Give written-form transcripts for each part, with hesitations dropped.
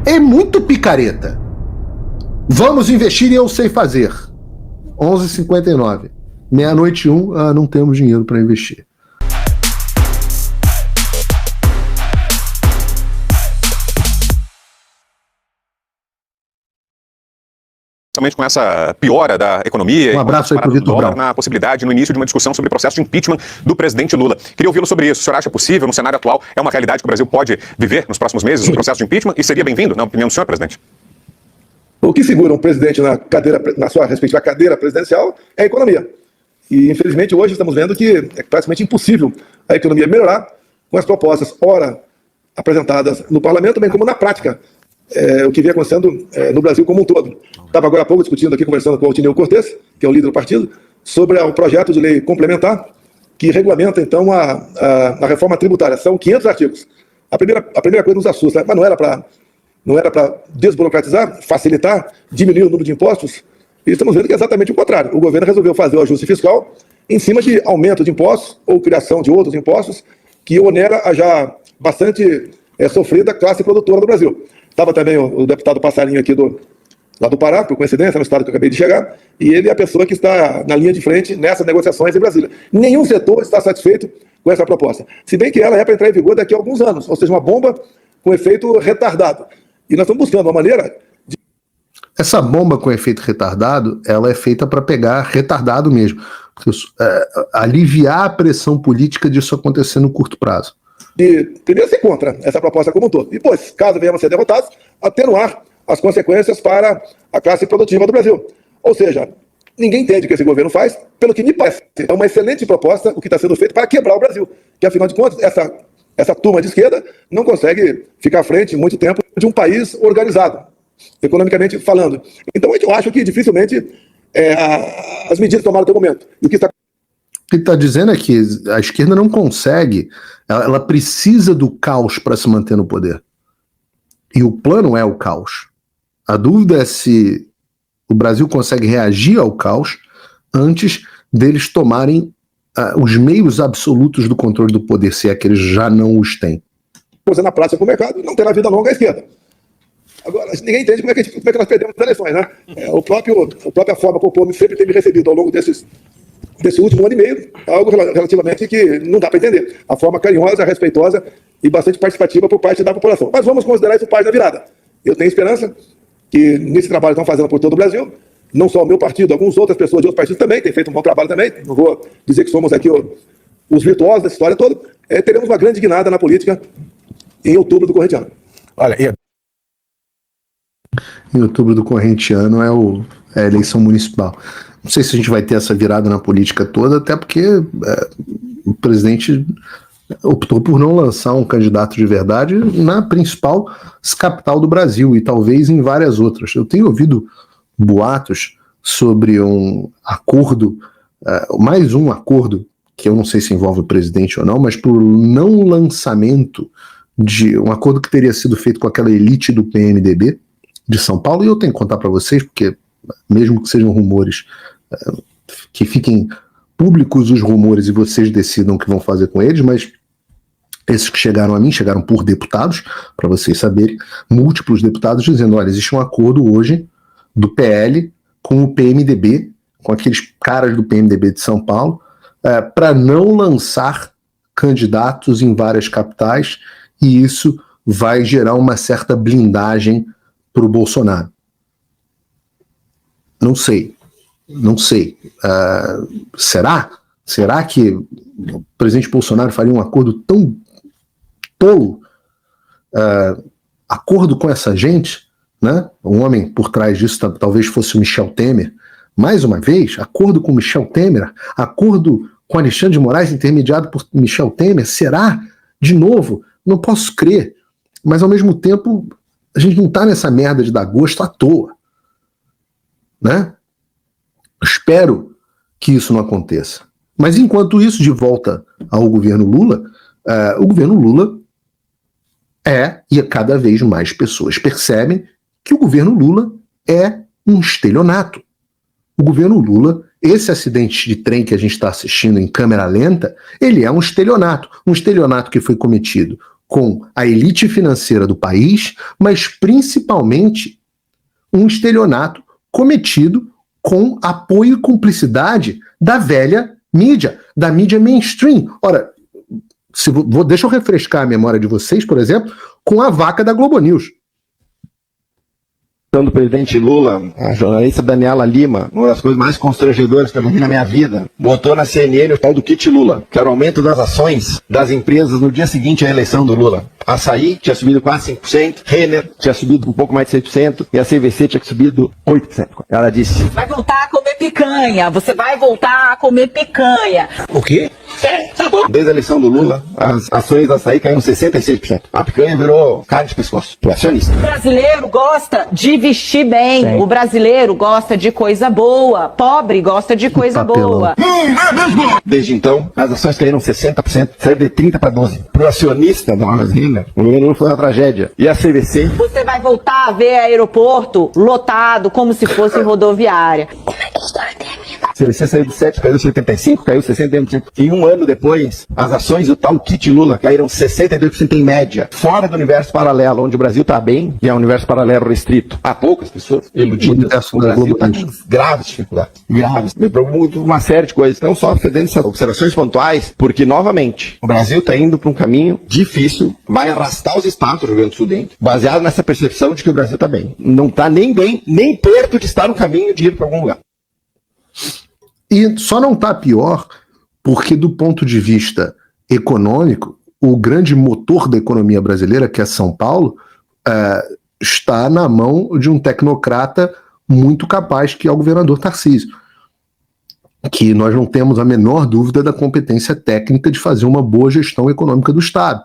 É muito picareta. Vamos investir e eu sei fazer. 11h59. Meia-noite 1, não temos dinheiro para investir. Principalmente com essa piora da economia. Um abraço aí pro Vitor Brown. Na possibilidade, no início de uma discussão sobre o processo de impeachment do presidente Lula. Queria ouvi-lo sobre isso. O senhor acha possível, no cenário atual, é uma realidade que o Brasil pode viver nos próximos meses, um processo de impeachment? E seria bem-vindo, na opinião do senhor, presidente? O que segura um presidente na sua respectiva cadeira presidencial é a economia. E, infelizmente, hoje estamos vendo que é praticamente impossível a economia melhorar com as propostas, ora apresentadas no parlamento, bem como na prática. O que vem acontecendo no Brasil como um todo. Estava agora há pouco discutindo aqui, conversando com o Altineu Cortes, que é o líder do partido, sobre o projeto de lei complementar que regulamenta, então, a reforma tributária. São 500 artigos. A primeira coisa nos assusta, mas não era para desburocratizar, facilitar, diminuir o número de impostos? E estamos vendo que é exatamente o contrário. O governo resolveu fazer o ajuste fiscal em cima de aumento de impostos ou criação de outros impostos que onera a já bastante sofrida classe produtora do Brasil. Estava também o deputado Passarinho aqui lá do Pará, por coincidência, no estado que eu acabei de chegar, e ele é a pessoa que está na linha de frente nessas negociações em Brasília. Nenhum setor está satisfeito com essa proposta, se bem que ela é para entrar em vigor daqui a alguns anos, ou seja, uma bomba com efeito retardado. E nós estamos buscando uma maneira de... Essa bomba com efeito retardado, ela é feita para pegar retardado mesmo, porque, aliviar a pressão política disso acontecer no curto prazo. De primeiro ser contra essa proposta como um todo. E depois, caso venhamos a ser derrotados, atenuar as consequências para a classe produtiva do Brasil. Ou seja, ninguém entende o que esse governo faz, pelo que me parece. É uma excelente proposta o que está sendo feito para quebrar o Brasil. Que, afinal de contas, essa turma de esquerda não consegue ficar à frente muito tempo de um país organizado, economicamente falando. Então, eu acho que dificilmente as medidas tomadas até o momento. E o que está... O que ele está dizendo é que a esquerda não consegue, ela precisa do caos para se manter no poder. E o plano é o caos. A dúvida é se o Brasil consegue reagir ao caos antes deles tomarem os meios absolutos do controle do poder, se é que eles já não os têm. Na prática com o mercado, não terá vida longa à esquerda. Agora, ninguém entende como é que nós perdemos as eleições, né? A própria forma como o povo sempre tem me recebido ao longo desse último ano e meio, algo relativamente que não dá para entender. A forma carinhosa, respeitosa e bastante participativa por parte da população. Mas vamos considerar isso parte da virada. Eu tenho esperança que nesse trabalho que estão fazendo por todo o Brasil, não só o meu partido, algumas outras pessoas de outros partidos também têm feito um bom trabalho também, não vou dizer que somos aqui os virtuosos dessa história toda, teremos uma grande guinada na política em outubro do corrente ano. Olha, em outubro do corrente ano é a eleição municipal. Não sei se a gente vai ter essa virada na política toda, até porque o presidente optou por não lançar um candidato de verdade na principal capital do Brasil e talvez em várias outras. Eu tenho ouvido boatos sobre um acordo, mais um acordo, que eu não sei se envolve o presidente ou não, mas por não lançamento de um acordo que teria sido feito com aquela elite do PMDB de São Paulo, e eu tenho que contar para vocês, porque mesmo que sejam rumores, que fiquem públicos os rumores e vocês decidam o que vão fazer com eles, mas esses que chegaram a mim, chegaram por deputados, para vocês saberem, múltiplos deputados dizendo, olha, existe um acordo hoje do PL com o PMDB, com aqueles caras do PMDB de São Paulo, para não lançar candidatos em várias capitais, e isso vai gerar uma certa blindagem para o Bolsonaro. Não sei. Será? Será que o presidente Bolsonaro faria um acordo tão tolo? Acordo com essa gente, né? Um homem por trás disso talvez fosse o Michel Temer. Mais uma vez, acordo com Michel Temer, acordo com Alexandre de Moraes intermediado por Michel Temer. Será? De novo, não posso crer. Mas ao mesmo tempo, a gente não está nessa merda de dar gosto à toa, né? Espero que isso não aconteça. Mas enquanto isso, de volta ao governo Lula, o governo Lula e cada vez mais pessoas percebem que o governo Lula é um estelionato. O governo Lula, esse acidente de trem que a gente está assistindo em câmera lenta, ele é um estelionato que foi cometido com a elite financeira do país, mas principalmente um estelionato cometido com apoio e cumplicidade da velha mídia, da mídia mainstream. Ora, deixa eu refrescar a memória de vocês, por exemplo, com a vaca da Globo News. Do presidente Lula, a jornalista Daniela Lima, uma das coisas mais constrangedoras que eu vi na minha vida, botou na CNN o tal do kit Lula, que era o aumento das ações das empresas no dia seguinte à eleição do Lula. Açaí tinha subido quase 5%, Renner tinha subido um pouco mais de 6% e a CVC tinha subido 8%. Ela disse: vai voltar a comer picanha, você vai voltar a comer picanha. O quê? Tá bom. Desde a eleição do Lula, as ações da Açaí caíram 66%. A picanha virou carne de pescoço. Tu é acionista. O brasileiro gosta de vestir bem. Sim. O brasileiro gosta de coisa boa. Pobre gosta de coisa boa. Desde então, as ações caíram 60%, saíram de 30 para 12. Pro acionista da Renner, o governo Lula foi uma tragédia. E a CVC? Você vai voltar a ver aeroporto lotado como se fosse rodoviária. Como é que a história termina? A CVC saiu de 7, caiu 75, caiu 61%. E um ano depois, as ações do tal kit Lula caíram 62% em média. Fora do universo paralelo, onde o Brasil está bem, e é um universo paralelo restrito. Há poucas pessoas iludidas. O Brasil está com graves dificuldades. Graves. Me preocupa uma série de coisas. Não só fazendo essas observações pontuais, porque, novamente, o Brasil está indo para um caminho difícil, vai arrastar os estados do Rio Grande do Sul dentro, baseado nessa percepção de que o Brasil está bem. Não está nem bem, nem perto de estar no caminho de ir para algum lugar. E só não está pior porque, do ponto de vista econômico, o grande motor da economia brasileira, que é São Paulo, está na mão de um tecnocrata muito capaz, que é o governador Tarcísio, que nós não temos a menor dúvida da competência técnica de fazer uma boa gestão econômica do Estado.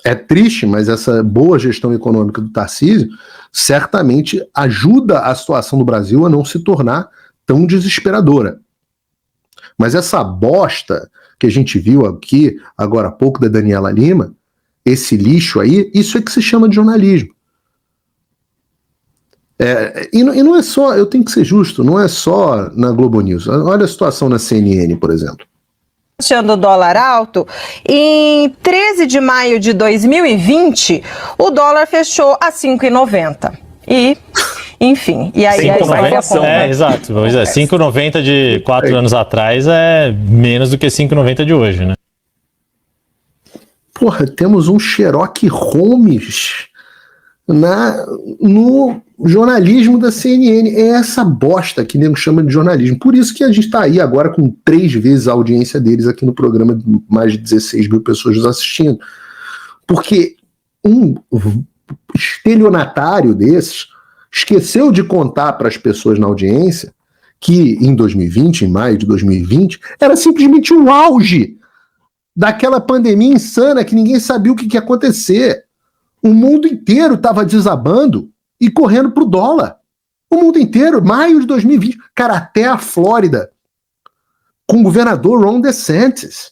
É triste, mas essa boa gestão econômica do Tarcísio certamente ajuda a situação do Brasil a não se tornar tão desesperadora. Mas essa bosta que a gente viu aqui agora há pouco da Daniela Lima, esse lixo aí, isso é que se chama de jornalismo. E não é só, eu tenho que ser justo, não é só na Globo News. Olha a situação na CNN, por exemplo. Achando o dólar alto, em 13 de maio de 2020, o dólar fechou a 5,90. E, enfim, e aí... 5,90, exato. 5,90 de 4 anos atrás é menos do que 5,90 de hoje, né? Porra, temos um Sherlock Holmes no jornalismo da CNN. É essa bosta que nego chama de jornalismo. Por isso que a gente está aí agora com 3 vezes a audiência deles aqui no programa, mais de 16 mil pessoas nos assistindo. Porque um estelionatário desses esqueceu de contar para as pessoas na audiência que em 2020, em maio de 2020, era simplesmente um auge daquela pandemia insana que ninguém sabia o que ia acontecer. O mundo inteiro estava desabando e correndo pro dólar. O mundo inteiro, maio de 2020. Cara, até a Flórida, com o governador Ron DeSantis,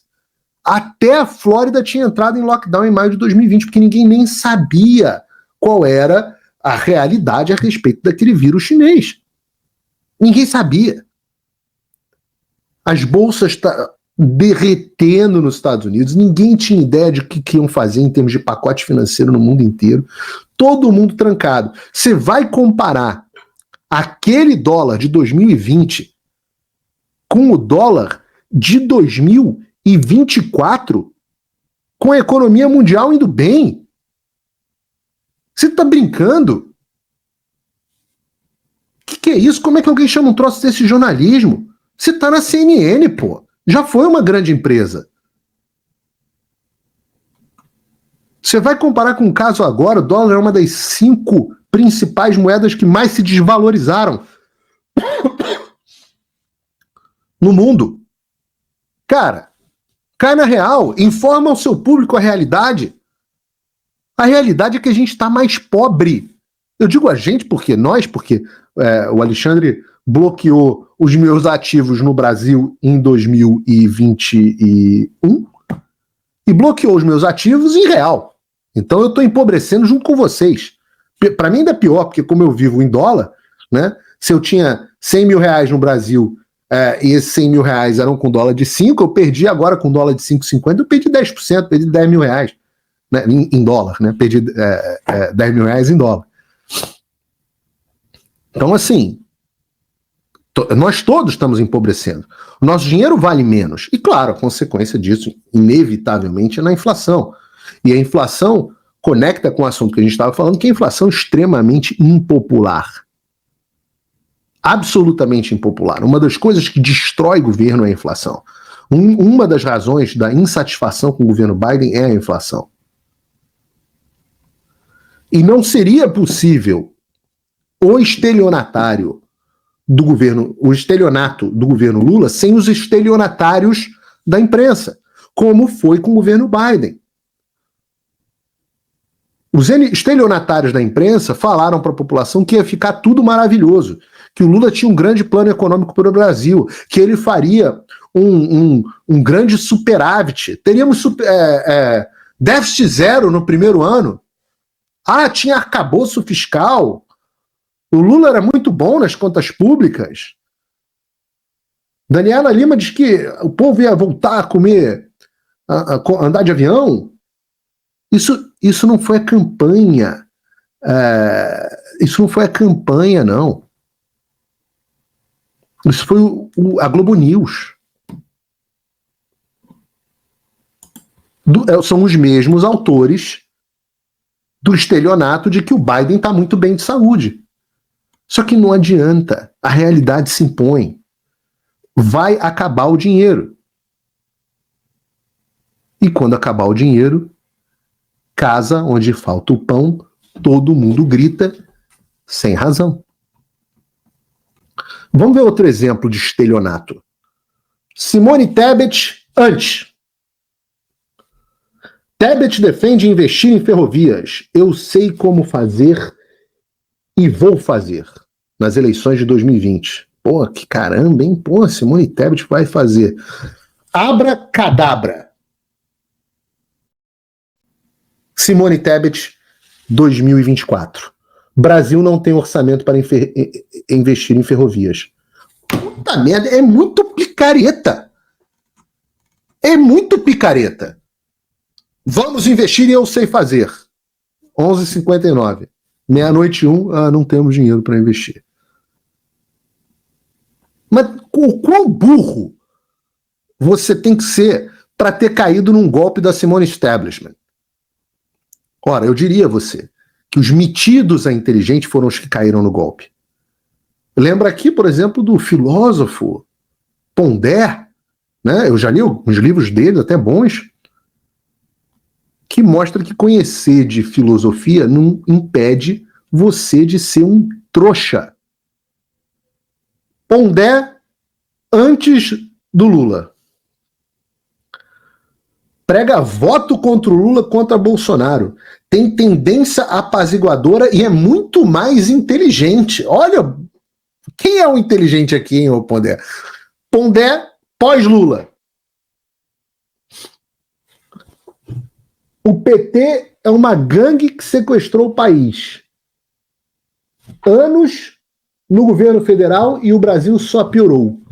até a Flórida tinha entrado em lockdown em maio de 2020, porque ninguém nem sabia qual era a realidade a respeito daquele vírus chinês. Ninguém sabia. As bolsas derretendo nos Estados Unidos, ninguém tinha ideia de o que iam fazer em termos de pacote financeiro no mundo inteiro, todo mundo trancado. Você vai comparar aquele dólar de 2020 com o dólar de 2024, com a economia mundial indo bem? Você tá brincando? Que é isso? Como é que alguém chama um troço desse jornalismo? Você tá na CNN, pô. Já foi uma grande empresa. Você vai comparar com o caso agora, o dólar é uma das 5 principais moedas que mais se desvalorizaram no mundo. Cara, cai na real, informa ao seu público a realidade. A realidade é que a gente está mais pobre. Eu digo a gente porque o Alexandre bloqueou os meus ativos no Brasil em 2021 e bloqueou os meus ativos em real. Então eu estou empobrecendo junto com vocês. Para mim ainda é pior, porque como eu vivo em dólar, né, se eu tinha 100 mil reais no Brasil e esses 100 mil reais eram com dólar de 5, eu perdi agora com dólar de 5,50, eu perdi 10%, perdi 10 mil reais. né, em dólar, né? Perdi 10 mil reais em dólar. Então, assim, nós todos estamos empobrecendo. O nosso dinheiro vale menos. E, claro, a consequência disso, inevitavelmente, é na inflação. E a inflação conecta com o assunto que a gente estava falando, que é a inflação extremamente impopular. Absolutamente impopular. Uma das coisas que destrói governo é a inflação. Uma das razões da insatisfação com o governo Biden é a inflação. E não seria possível o estelionato do governo Lula sem os estelionatários da imprensa, como foi com o governo Biden. Os estelionatários da imprensa falaram para a população que ia ficar tudo maravilhoso, que o Lula tinha um grande plano econômico para o Brasil, que ele faria um grande superávit, teríamos déficit zero no primeiro ano. Tinha arcabouço fiscal, o Lula era muito bom nas contas públicas. Daniela Lima diz que o povo ia voltar a comer, andar de avião. Isso não foi a campanha. Isso não foi a campanha, não. Isso foi a Globo News. São os mesmos autores do estelionato de que o Biden está muito bem de saúde. Só que não adianta, a realidade se impõe. Vai acabar o dinheiro. E quando acabar o dinheiro, casa onde falta o pão, todo mundo grita sem razão. Vamos ver outro exemplo de estelionato. Simone Tebet, antes. Tebet defende investir em ferrovias. Eu sei como fazer e vou fazer nas eleições de 2020. Pô, que caramba, hein? Pô, Simone Tebet vai fazer. Abracadabra. Simone Tebet, 2024. Brasil não tem orçamento para investir em ferrovias. Puta merda, é muito picareta. É muito picareta. Vamos investir e eu sei fazer. 11h59. Meia-noite 1, não temos dinheiro para investir. Mas o quão burro você tem que ser para ter caído num golpe da Simone Establishment? Ora, eu diria a você que os metidos a inteligente foram os que caíram no golpe. Lembra aqui, por exemplo, do filósofo Pondé, né? Eu já li uns livros dele, até bons, que mostra que conhecer de filosofia não impede você de ser um trouxa. Pondé, antes do Lula. Prega voto contra o Lula, contra Bolsonaro. Tem tendência apaziguadora e é muito mais inteligente. Olha, quem é o inteligente aqui, hein, o Pondé? Pondé, pós-Lula. O PT é uma gangue que sequestrou o país. Anos no governo federal e o Brasil só piorou.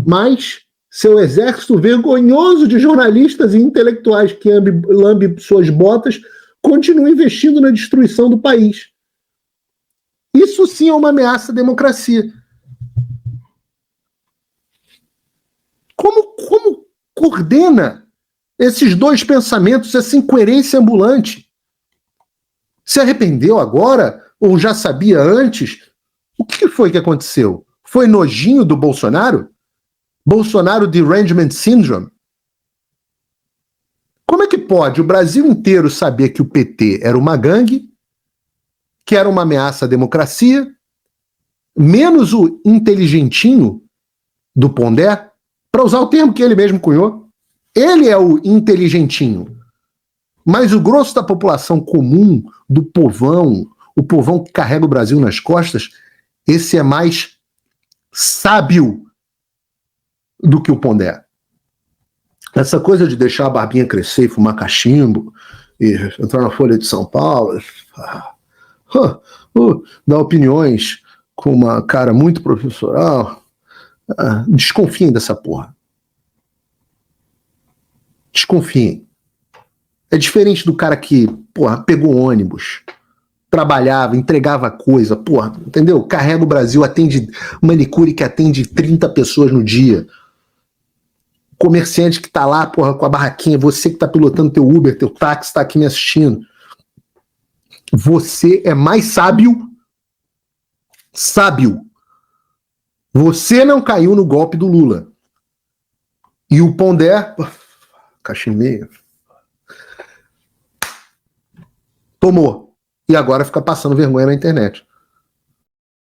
Mas seu exército vergonhoso de jornalistas e intelectuais que lambe suas botas continua investindo na destruição do país. Isso sim é uma ameaça à democracia. Como coordena esses dois pensamentos, essa incoerência ambulante? Se arrependeu agora? Ou já sabia antes? O que foi que aconteceu? Foi nojinho do Bolsonaro? Bolsonaro Derangement Syndrome? Como é que pode o Brasil inteiro saber que o PT era uma gangue, que era uma ameaça à democracia, menos o inteligentinho do Pondé, para usar o termo que ele mesmo cunhou? Ele é o inteligentinho. Mas o grosso da população comum, do povão, o povão que carrega o Brasil nas costas, esse é mais sábio do que o Pondé. Essa coisa de deixar a barbinha crescer e fumar cachimbo, e entrar na Folha de São Paulo, dar opiniões com uma cara muito professoral, desconfiem dessa porra. Desconfiem. É diferente do cara que, porra, pegou ônibus, trabalhava, entregava coisa, porra, entendeu? Carrega o Brasil, atende manicure que atende 30 pessoas no dia. Comerciante que tá lá, porra, com a barraquinha, você que tá pilotando teu Uber, teu táxi, tá aqui me assistindo. Você é mais sábio. Você não caiu no golpe do Lula. E o Pondé, caixa e meia, tomou. E agora fica passando vergonha na internet.